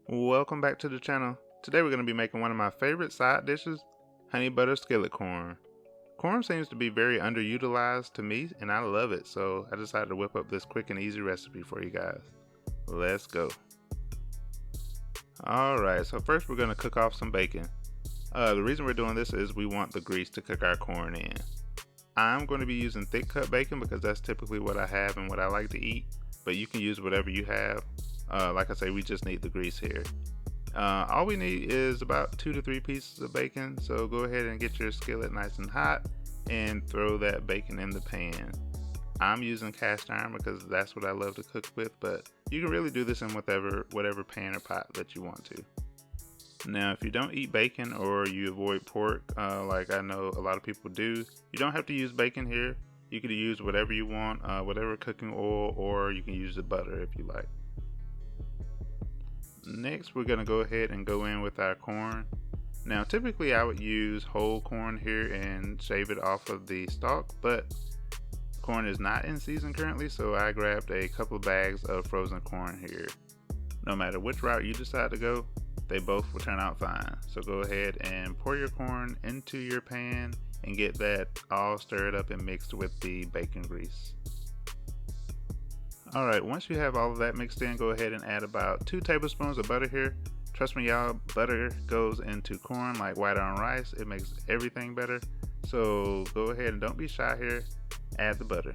Welcome back to the channel. Today we're going to be making one of my favorite side dishes, honey butter skillet corn. Corn seems to be very underutilized to me and I love it, so I decided to whip up this quick and easy recipe for you guys. Let's go. Alright, so first we're going to cook off some bacon. The reason we're doing this is we want the grease to cook our corn in. I'm going to be using thick cut bacon because that's typically what I have and what I like to eat, but you can use whatever you have. Like I say, we just need the grease here. All we need is about 2 to 3 pieces of bacon, so go ahead and get your skillet nice and hot and throw that bacon in the pan. I'm using cast iron because that's what I love to cook with, but you can really do this in whatever pan or pot that you want to. Now, if you don't eat bacon or you avoid pork, like I know a lot of people do, you don't have to use bacon here. You could use whatever you want, whatever cooking oil, or you can use the butter if you like. Next, we're going to go ahead and go in with our corn. Now, typically I would use whole corn here and shave it off of the stalk, but corn is not in season currently, so I grabbed a couple of bags of frozen corn here. No matter which route you decide to go, they both will turn out fine. So go ahead and pour your corn into your pan and get that all stirred up and mixed with the bacon grease. Alright, once you have all of that mixed in, go ahead and add about 2 tablespoons of butter here. Trust me y'all, butter goes into corn like white on rice. It makes everything better. So go ahead and don't be shy here. Add the butter.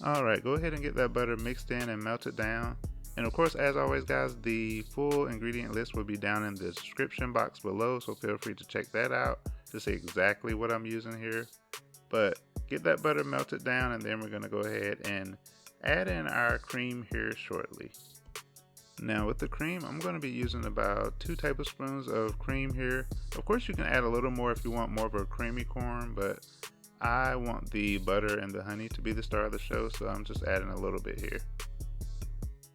Alright, go ahead and get that butter mixed in and melted down. And of course, as always guys, the full ingredient list will be down in the description box below, so feel free to check that out to see exactly what I'm using here. But get that butter melted down, and then we're going to go ahead and add in our cream here shortly. Now with the cream, I'm going to be using about 2 tablespoons of cream here. Of course you can add a little more if you want more of a creamy corn, but I want the butter and the honey to be the star of the show, so I'm just adding a little bit here.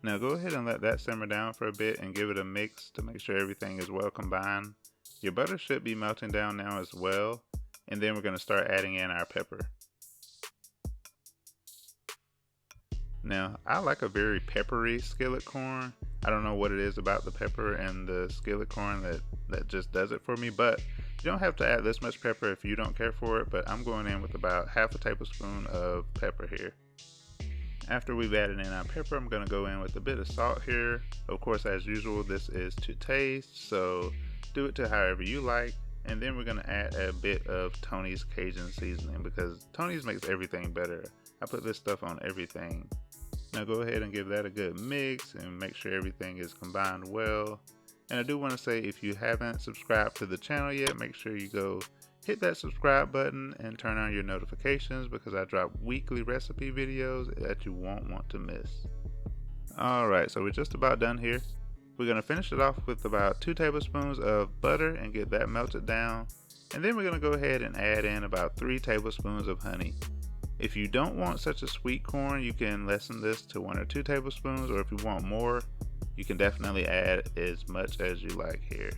Now go ahead and let that simmer down for a bit and give it a mix to make sure everything is well combined. Your butter should be melting down now as well, and then we're going to start adding in our pepper. Now, I like a very peppery skillet corn. I don't know what it is about the pepper and the skillet corn that just does it for me, but you don't have to add this much pepper if you don't care for it, but I'm going in with about half a tablespoon of pepper here. After we've added in our pepper, I'm going to go in with a bit of salt here. Of course, as usual, this is to taste, so do it to however you like. And then we're going to add a bit of Tony's Cajun seasoning because Tony's makes everything better. I put this stuff on everything. Now go ahead and give that a good mix and make sure everything is combined well. And I do want to say, if you haven't subscribed to the channel yet, make sure you go hit that subscribe button and turn on your notifications because I drop weekly recipe videos that you won't want to miss. Alright, so we're just about done here. We're going to finish it off with about 2 tablespoons of butter and get that melted down. And then we're going to go ahead and add in about 3 tablespoons of honey. If you don't want such a sweet corn, you can lessen this to 1 or 2 tablespoons, or if you want more, you can definitely add as much as you like here.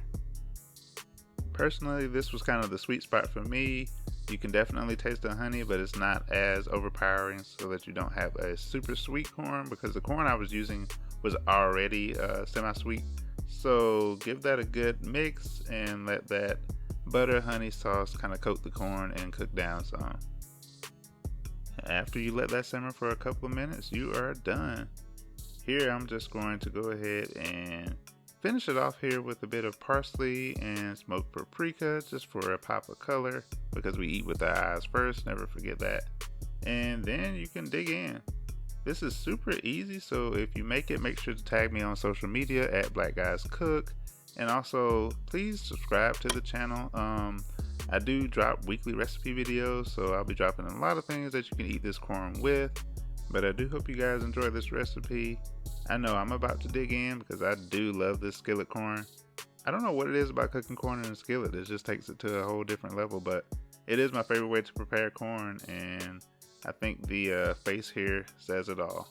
Personally, this was kind of the sweet spot for me. You can definitely taste the honey, but it's not as overpowering so that you don't have a super sweet corn, because the corn I was using was already semi-sweet. So give that a good mix and let that butter honey sauce kind of coat the corn and cook down some. After you let that simmer for a couple of minutes, you are done. Here I'm just going to go ahead and finish it off here with a bit of parsley and smoked paprika just for a pop of color, because we eat with our eyes first, never forget that. And then you can dig in. This is super easy, so if you make it, make sure to tag me on social media at Black Guys Cook. And also please subscribe to the channel. I do drop weekly recipe videos, so I'll be dropping a lot of things that you can eat this corn with. But I do hope you guys enjoy this recipe. I know I'm about to dig in because I do love this skillet corn. I don't know what it is about cooking corn in a skillet. It just takes it to a whole different level, but it is my favorite way to prepare corn, and I think the face here says it all.